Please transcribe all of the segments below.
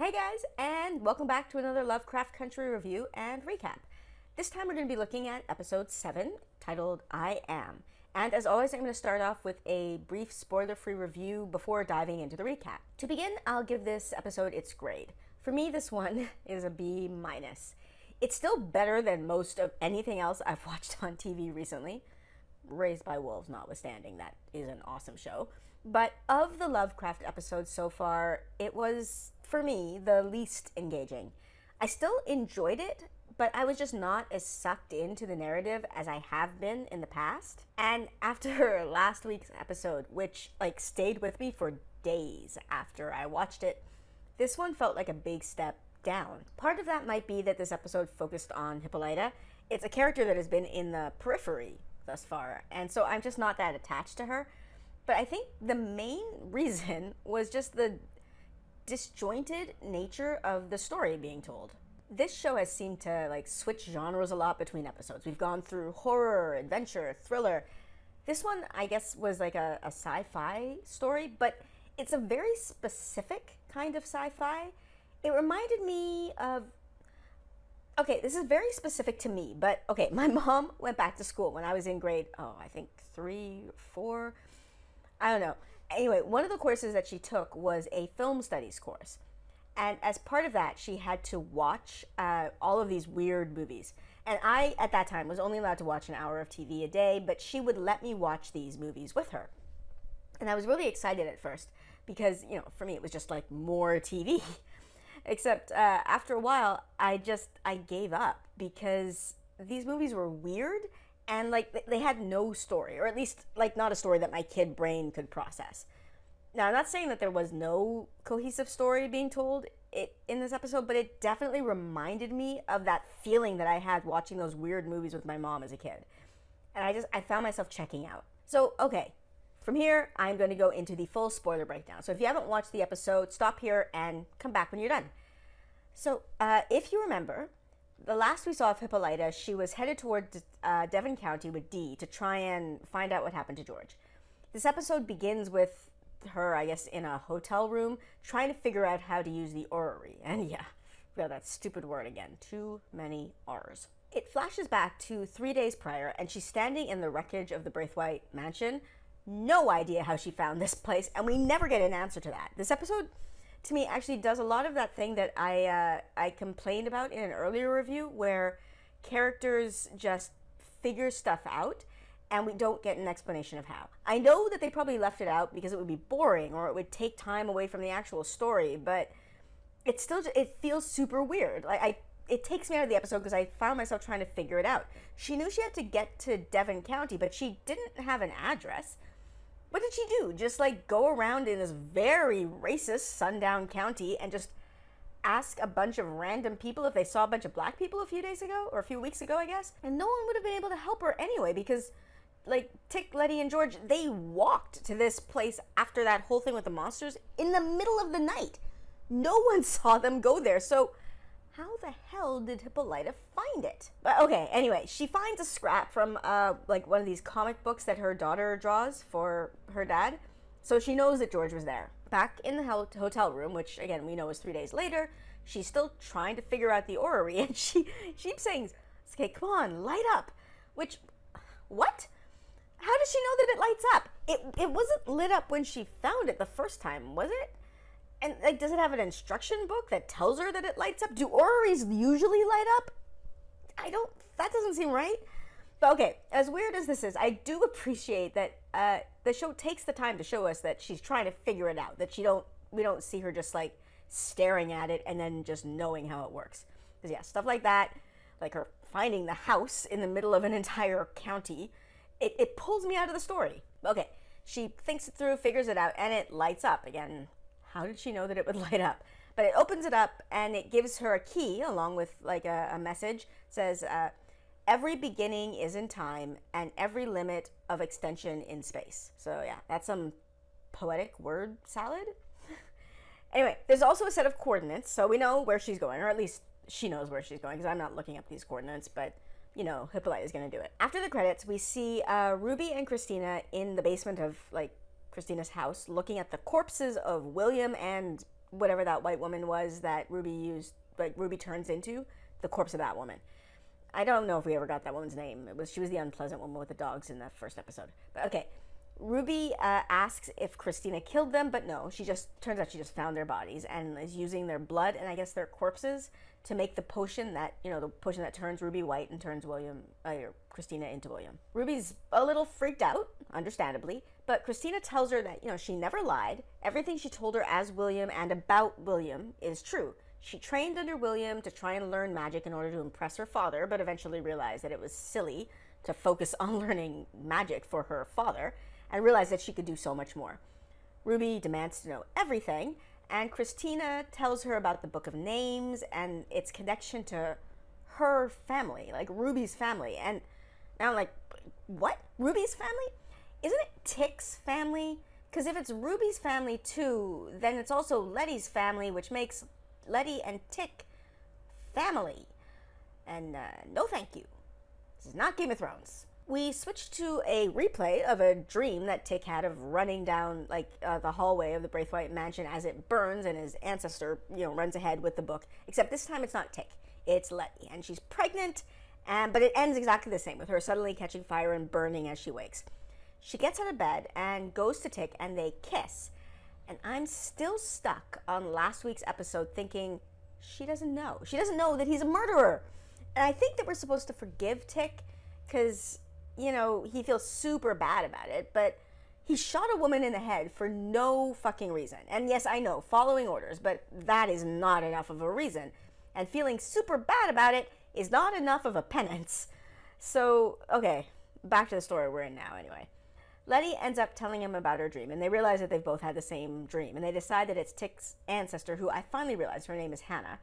Hey guys, and welcome back to another Lovecraft Country review and recap. This time we're going to be looking at episode 7, titled I Am. And as always, I'm going to start off with a brief spoiler-free review before diving into the recap. To begin, I'll give this episode its grade. For me, this one is a B-. It's still better than most of anything else I've watched on TV recently. Raised by Wolves notwithstanding, that is an awesome show. But of the Lovecraft episodes so far, it was, for me, the least engaging. I still enjoyed it, but I was just not as sucked into the narrative as I have been in the past. And after last week's episode, which stayed with me for days after I watched it, this one felt like a big step down. Part of that might be that this episode focused on Hippolyta. It's a character that has been in the periphery thus far, and so I'm just not that attached to her. But I think the main reason was just the disjointed nature of the story being told. This show has seemed to switch genres a lot between episodes. We've gone through horror, adventure, thriller. This one, I guess, was like a sci-fi story, but it's a very specific kind of sci-fi. It reminded me of... Okay, this is very specific to me, but okay, my mom went back to school when I was in grade, I think 3 or 4. I don't know. Anyway, one of the courses that she took was a film studies course. And as part of that, she had to watch all of these weird movies. And I, at that time, was only allowed to watch an hour of TV a day, but she would let me watch these movies with her. And I was really excited at first because, for me, it was just more TV. Except after a while, I gave up because these movies were weird and they had no story, or at least not a story that my kid brain could process. Now, I'm not saying that there was no cohesive story being told in this episode, but it definitely reminded me of that feeling that I had watching those weird movies with my mom as a kid. And I found myself checking out. So, okay, from here, I'm going to go into the full spoiler breakdown. So if you haven't watched the episode, stop here and come back when you're done. So, if you remember, the last we saw of Hippolyta, she was headed toward Devon County with Dee to try and find out what happened to George. This episode begins with her, I guess, in a hotel room, trying to figure out how to use the orrery. And yeah, we got that stupid word again. Too many R's. It flashes back to 3 days prior, and she's standing in the wreckage of the Braithwaite mansion. No idea how she found this place, and we never get an answer to that. This episode, to me, actually does a lot of that thing that I complained about in an earlier review, where characters just figure stuff out and we don't get an explanation of how. I know that they probably left it out because it would be boring or it would take time away from the actual story, but it feels super weird. It takes me out of the episode because I found myself trying to figure it out. She knew she had to get to Devon County, but she didn't have an address. What did she do? Just go around in this very racist sundown county and just ask a bunch of random people if they saw a bunch of black people a few days ago, or a few weeks ago, I guess? And no one would have been able to help her anyway because, Tick, Letty, and George, they walked to this place after that whole thing with the monsters in the middle of the night. No one saw them go there, so how the hell did Hippolyta find it? But okay, anyway, she finds a scrap from one of these comic books that her daughter draws for her dad. So she knows that George was there. Back in the hotel room, which again we know is 3 days later, she's still trying to figure out the orrery, and she keeps saying, "Okay, come on, light up." Which, what? How does she know that it lights up? It wasn't lit up when she found it the first time, was it? And does it have an instruction book that tells her that it lights up? Do orreries usually light up? That doesn't seem right. But okay, as weird as this is, I do appreciate that the show takes the time to show us that she's trying to figure it out, that we don't see her just staring at it and then just knowing how it works. Because yeah, stuff like that, like her finding the house in the middle of an entire county, it pulls me out of the story. Okay, she thinks it through, figures it out, and it lights up. Again, how did she know that it would light up? But it opens it up and it gives her a key along with a message. It says, every beginning is in time and every limit of extension in space. So yeah, that's some poetic word salad. Anyway, there's also a set of coordinates, so we know where she's going, or at least she knows where she's going, because I'm not looking up these coordinates, but Hippolyta is going to do it. After the credits, we see Ruby and Christina in the basement of Christina's house, looking at the corpses of William and whatever that white woman was that Ruby used, like Ruby turns into, the corpse of that woman. I don't know if we ever got that woman's name. She was the unpleasant woman with the dogs in the first episode. But okay, Ruby asks if Christina killed them, but no, turns out she just found their bodies and is using their blood and I guess their corpses to make the potion that, the potion that turns Ruby white and turns Christina into William. Ruby's a little freaked out, understandably, but Christina tells her that, she never lied. Everything she told her as William and about William is true. She trained under William to try and learn magic in order to impress her father, but eventually realized that it was silly to focus on learning magic for her father, and realized that she could do so much more. Ruby demands to know everything, and Christina tells her about the Book of Names and its connection to her family, like Ruby's family. And I'm like, what? Ruby's family? Isn't it Tick's family? Because if it's Ruby's family too, then it's also Letty's family, which makes Letty and Tick family. And no thank you. This is not Game of Thrones. We switch to a replay of a dream that Tick had of running down the hallway of the Braithwaite mansion as it burns, and his ancestor, runs ahead with the book. Except this time it's not Tick, it's Letty, and she's pregnant. But it ends exactly the same, with her suddenly catching fire and burning as she wakes. She gets out of bed and goes to Tick, and they kiss. And I'm still stuck on last week's episode thinking she doesn't know. She doesn't know that he's a murderer. And I think that we're supposed to forgive Tick because, he feels super bad about it, but he shot a woman in the head for no fucking reason. And yes, I know, following orders, but that is not enough of a reason. And feeling super bad about it is not enough of a penance. So, okay, back to the story we're in now anyway. Letty ends up telling him about her dream, and they realize that they've both had the same dream, and they decide that it's Tick's ancestor, who I finally realized her name is Hannah,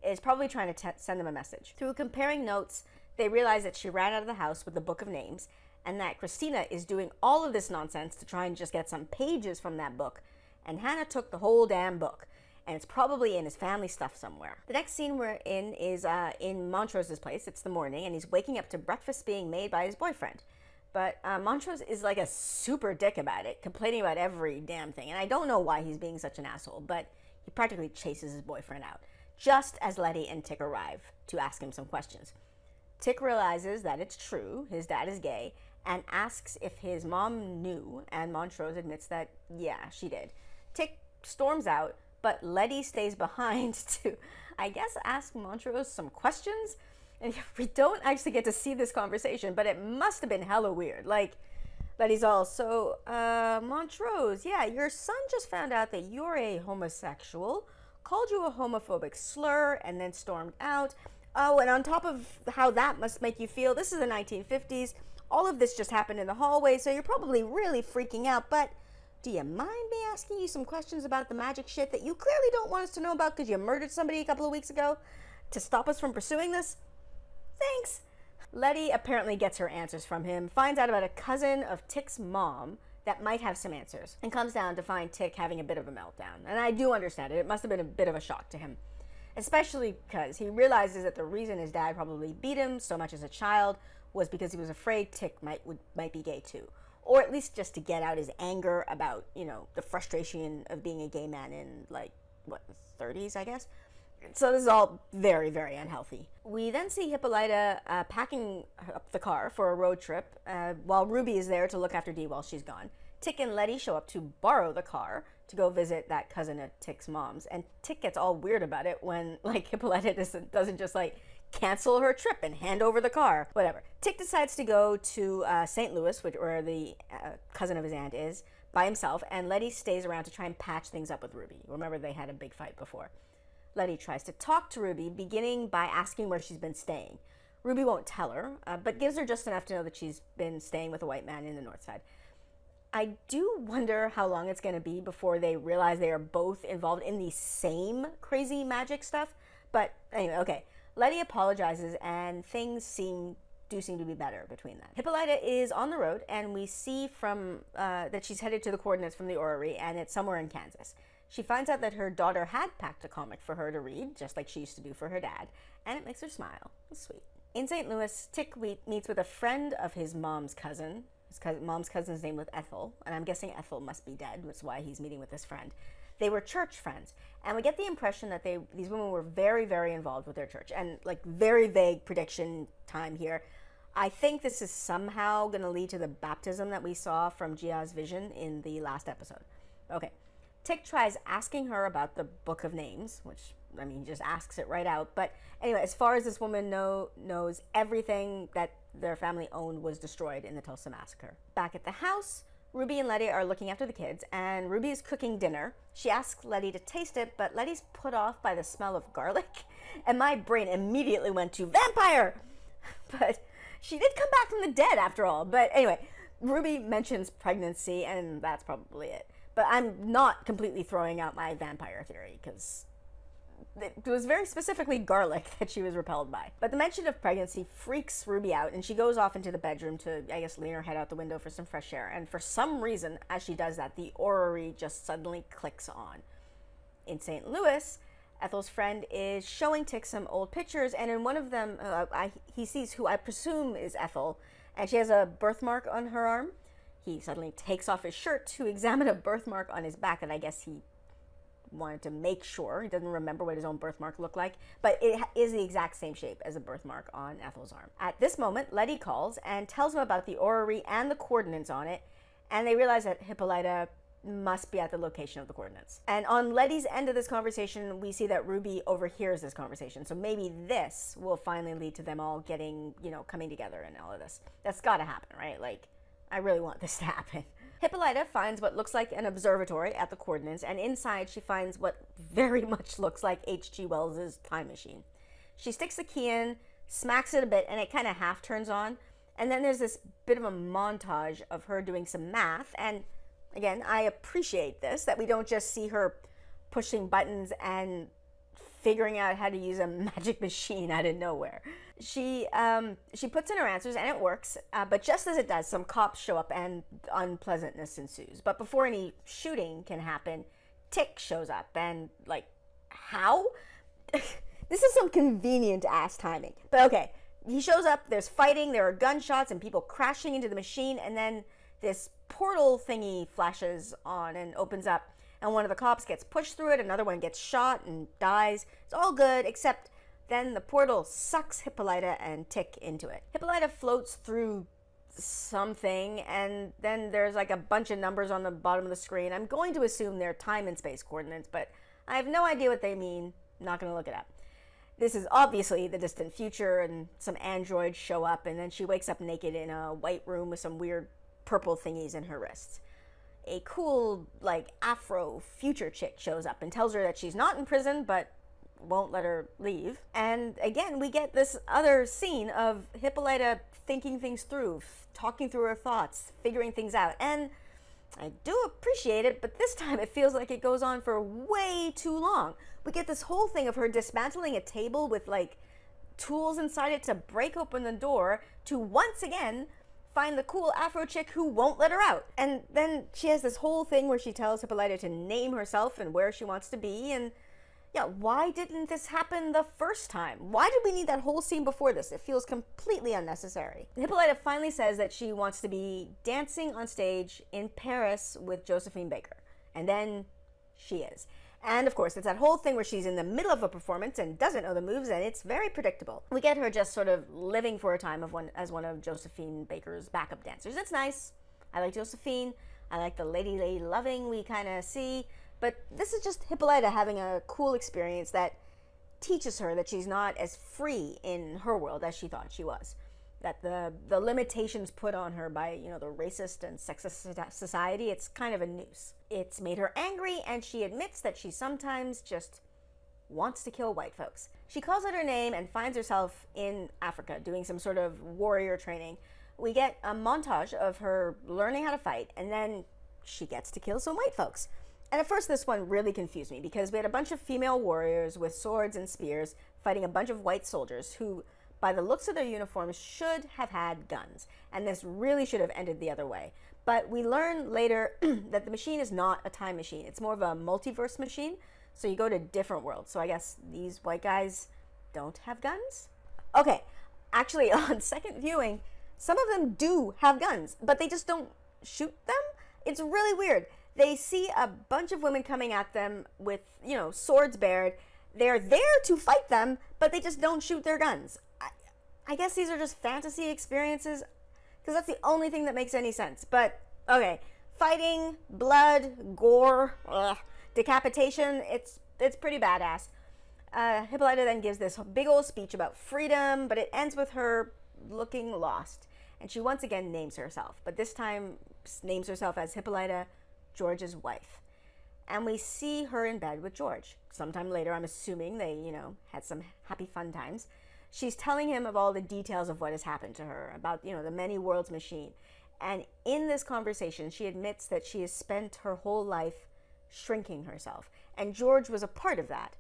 is probably trying to send them a message. Through comparing notes, they realize that she ran out of the house with the Book of Names, and that Christina is doing all of this nonsense to try and just get some pages from that book, and Hannah took the whole damn book, and it's probably in his family stuff somewhere. The next scene we're in is in Montrose's place. It's the morning, and he's waking up to breakfast being made by his boyfriend. But Montrose is like a super dick about it, complaining about every damn thing. And I don't know why he's being such an asshole, but he practically chases his boyfriend out, just as Letty and Tick arrive to ask him some questions. Tick realizes that it's true, his dad is gay, and asks if his mom knew, and Montrose admits that, yeah, she did. Tick storms out, but Letty stays behind to, I guess, ask Montrose some questions. And we don't actually get to see this conversation, but it must have been hella weird. Letty's all, so, Montrose, yeah, your son just found out that you're a homosexual, called you a homophobic slur, and then stormed out. Oh, and on top of how that must make you feel, this is the 1950s. All of this just happened in the hallway, so you're probably really freaking out, but do you mind me asking you some questions about the magic shit that you clearly don't want us to know about because you murdered somebody a couple of weeks ago to stop us from pursuing this? Thanks. Letty apparently gets her answers from him, finds out about a cousin of Tick's mom that might have some answers, and comes down to find Tick having a bit of a meltdown. And I do understand it. It must have been a bit of a shock to him, especially because he realizes that the reason his dad probably beat him so much as a child was because he was afraid Tick might be gay too. Or at least just to get out his anger about, the frustration of being a gay man in, 30s, I guess. So this is all very, very unhealthy. We then see Hippolyta packing up the car for a road trip, while Ruby is there to look after Dee while she's gone. Tick and Letty show up to borrow the car to go visit that cousin of Tick's mom's, and Tick gets all weird about it when, Hippolyta doesn't just, cancel her trip and hand over the car. Whatever. Tick decides to go to St. Louis, where the cousin of his aunt is, by himself, and Letty stays around to try and patch things up with Ruby. Remember, they had a big fight before. Letty tries to talk to Ruby, beginning by asking where she's been staying. Ruby won't tell her, but gives her just enough to know that she's been staying with a white man in the North Side. I do wonder how long it's going to be before they realize they are both involved in the same crazy magic stuff. But anyway, okay. Letty apologizes, and things seem to be better between them. Hippolyta is on the road, and we see from that she's headed to the coordinates from the orrery, and it's somewhere in Kansas. She finds out that her daughter had packed a comic for her to read, just like she used to do for her dad, and it makes her smile. It's sweet. In St. Louis, Tick meets with a friend of his mom's cousin. His mom's cousin's name was Ethel, and I'm guessing Ethel must be dead, which is why he's meeting with this friend. They were church friends. And we get the impression that these women were very, very involved with their church. And like, very vague prediction time here. I think this is somehow going to lead to the baptism that we saw from Jia's vision in the last episode. Okay. Tick tries asking her about the Book of Names, which, I mean, he just asks it right out. But anyway, as far as this woman knows, everything that their family owned was destroyed in the Tulsa Massacre. Back at the house, Ruby and Letty are looking after the kids, and Ruby is cooking dinner. She asks Letty to taste it, but Letty's put off by the smell of garlic, and my brain immediately went to vampire! But she did come back from the dead after all. But anyway, Ruby mentions pregnancy, and that's probably it. But I'm not completely throwing out my vampire theory, because it was very specifically garlic that she was repelled by. But the mention of pregnancy freaks Ruby out, and she goes off into the bedroom to, I guess, lean her head out the window for some fresh air. And for some reason, as she does that, the orrery just suddenly clicks on. In St. Louis, Ethel's friend is showing Tick some old pictures, and in one of them, he sees who I presume is Ethel, and she has a birthmark on her arm. He suddenly takes off his shirt to examine a birthmark on his back that I guess he wanted to make sure. He doesn't remember what his own birthmark looked like, but it is the exact same shape as a birthmark on Ethel's arm. At this moment, Letty calls and tells him about the orrery and the coordinates on it, and they realize that Hippolyta must be at the location of the coordinates. And on Letty's end of this conversation, we see that Ruby overhears this conversation, so maybe this will finally lead to them all getting, coming together and all of this. That's gotta happen, right? Like, I really want this to happen. Hippolyta finds what looks like an observatory at the coordinates, and inside she finds what very much looks like H.G. Wells' time machine. She sticks the key in, smacks it a bit, and it kind of half turns on. And then there's this bit of a montage of her doing some math. And again, I appreciate this, that we don't just see her pushing buttons and figuring out how to use a magic machine out of nowhere. She puts in her answers and it works, but just as it does, some cops show up and unpleasantness ensues. But before any shooting can happen, Tick shows up and, like, how? This is some convenient ass timing. But okay, he shows up, there's fighting, there are gunshots and people crashing into the machine, and then this portal thingy flashes on and opens up, and one of the cops gets pushed through it, another one gets shot and dies. It's all good, except then the portal sucks Hippolyta and Tick into it. Hippolyta floats through something, and then there's like a bunch of numbers on the bottom of the screen. I'm going to assume they're time and space coordinates, but I have no idea what they mean. I'm not going to look it up. This is obviously the distant future, and some androids show up, and then she wakes up naked in a white room with some weird purple thingies in her wrists. A cool, like, Afro future chick shows up and tells her that she's not in prison, but won't let her leave. And again, we get this other scene of Hippolyta thinking things through, talking through her thoughts, figuring things out. And I do appreciate it, but this time it feels like it goes on for way too long. We get this whole thing of her dismantling a table with, like, tools inside it to break open the door to once again find the cool Afro chick who won't let her out. And then she has this whole thing where she tells Hippolyta to name herself and where she wants to be, and yeah, why didn't this happen the first time? Why did we need that whole scene before this? It feels completely unnecessary. Hippolyta finally says that she wants to be dancing on stage in Paris with Josephine Baker. And then she is. And of course, it's that whole thing where she's in the middle of a performance and doesn't know the moves, and it's very predictable. We get her just sort of living for a time as one of Josephine Baker's backup dancers. It's nice. I like Josephine. I like the lady loving we kind of see. But this is just Hippolyta having a cool experience that teaches her that she's not as free in her world as she thought she was. That the limitations put on her by, the racist and sexist society, it's kind of a noose. It's made her angry, and she admits that she sometimes just wants to kill white folks. She calls out her name and finds herself in Africa doing some sort of warrior training. We get a montage of her learning how to fight, and then she gets to kill some white folks. And at first this one really confused me because we had a bunch of female warriors with swords and spears fighting a bunch of white soldiers who, by the looks of their uniforms, should have had guns. And this really should have ended the other way. But we learn later that the machine is not a time machine. It's more of a multiverse machine. So you go to different worlds. So I guess these white guys don't have guns? Okay, actually on second viewing, some of them do have guns, but they just don't shoot them. It's really weird. They see a bunch of women coming at them with, swords bared. They're there to fight them, but they just don't shoot their guns. I guess these are just fantasy experiences, because that's the only thing that makes any sense. But, okay, fighting, blood, gore, decapitation, it's pretty badass. Hippolyta then gives this big old speech about freedom, but it ends with her looking lost. And she once again names herself, but this time names herself as Hippolyta, George's wife. And we see her in bed with George. Sometime later, I'm assuming they, had some happy fun times. She's telling him of all the details of what has happened to her, about, the many worlds machine. And in this conversation, she admits that she has spent her whole life shrinking herself. And George was a part of that.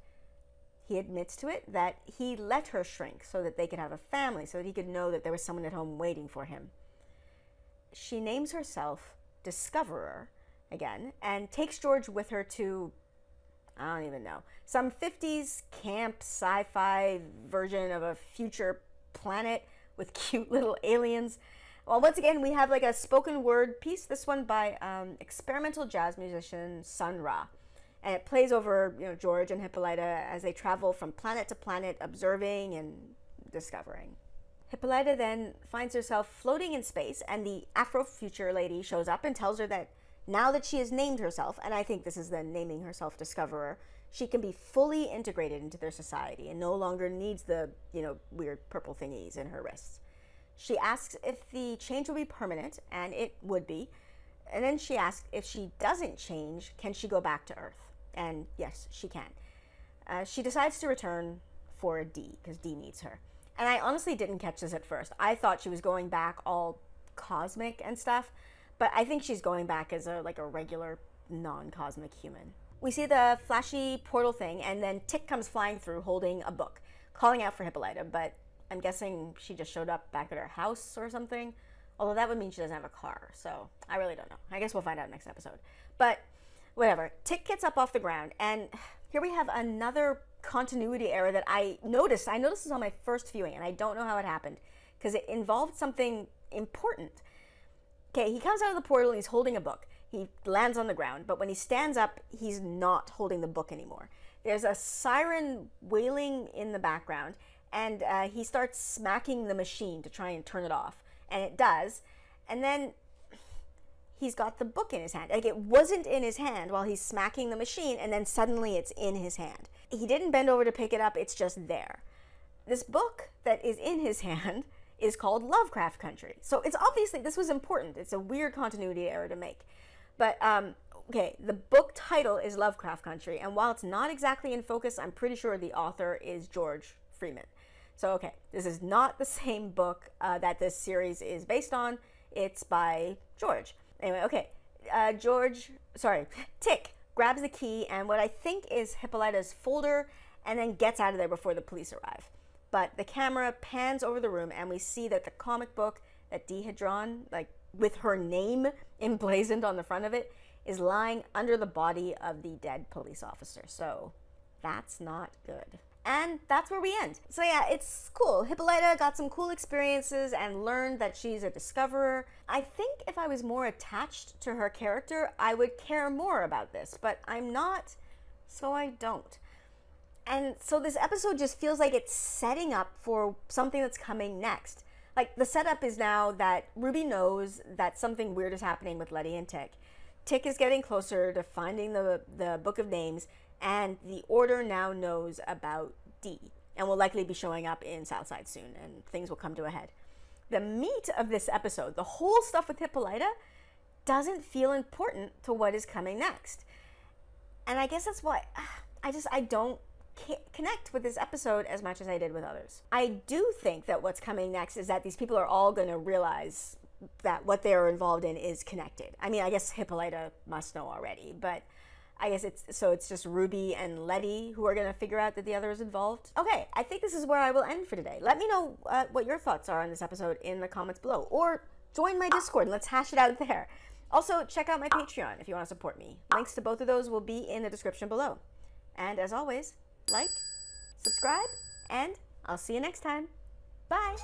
He admits to it that he let her shrink so that they could have a family, so that he could know that there was someone at home waiting for him. She names herself Discoverer again and takes George with her to, I don't even know, some 50s camp sci-fi version of a future planet with cute little aliens. Well, once again, we have like a spoken word piece, this one by experimental jazz musician Sun Ra. And it plays over, George and Hippolyta as they travel from planet to planet, observing and discovering. Hippolyta then finds herself floating in space, and the Afrofuture lady shows up and tells her that now that she has named herself, and I think this is the naming herself Discoverer, she can be fully integrated into their society and no longer needs the, weird purple thingies in her wrists. She asks if the change will be permanent, and it would be. And then she asks if she doesn't change, can she go back to Earth? And yes, she can. She decides to return for D, because D needs her. And I honestly didn't catch this at first. I thought she was going back all cosmic and stuff, but I think she's going back as a regular non-cosmic human. We see the flashy portal thing, and then Tick comes flying through holding a book, calling out for Hippolyta, but I'm guessing she just showed up back at her house or something. Although that would mean she doesn't have a car, so I really don't know. I guess we'll find out next episode. But whatever. Tick gets up off the ground, and here we have another continuity error that I noticed. I noticed this on my first viewing, and I don't know how it happened, because it involved something important. Okay, he comes out of the portal, and he's holding a book. He lands on the ground, but when he stands up, he's not holding the book anymore. There's a siren wailing in the background, and he starts smacking the machine to try and turn it off. And it does. And then he's got the book in his hand. Like, it wasn't in his hand while he's smacking the machine, and then suddenly it's in his hand. He didn't bend over to pick it up. It's just there. This book that is in his hand is called Lovecraft Country. So it's obviously, this was important. It's a weird continuity error to make. But, okay, the book title is Lovecraft Country, and while it's not exactly in focus, I'm pretty sure the author is George Freeman. So, okay, this is not the same book that this series is based on. It's by George. Anyway, okay, Tick grabs the key and what I think is Hippolyta's folder and then gets out of there before the police arrive. But the camera pans over the room and we see that the comic book that Dee had drawn, like with her name emblazoned on the front of it, is lying under the body of the dead police officer. So that's not good. And that's where we end. So yeah, it's cool. Hippolyta got some cool experiences and learned that she's a discoverer. I think if I was more attached to her character, I would care more about this, but I'm not, so I don't. And so this episode just feels like it's setting up for something that's coming next. Like, the setup is now that Ruby knows that something weird is happening with Letty and Tick. Tick is getting closer to finding the Book of Names, and the Order now knows about Dee and will likely be showing up in Southside soon, and things will come to a head. The meat of this episode, the whole stuff with Hippolyta, doesn't feel important to what is coming next. And I guess that's why I don't connect with this episode as much as I did with others. I do think that what's coming next is that these people are all going to realize that what they are involved in is connected. I mean, I guess Hippolyta must know already, but I guess it's just Ruby and Letty who are going to figure out that the other is involved. Okay, I think this is where I will end for today. Let me know what your thoughts are on this episode in the comments below, or join my Discord and let's hash it out there. Also, check out my Patreon if you want to support me. Links to both of those will be in the description below. And as always, like, subscribe, and I'll see you next time. Bye!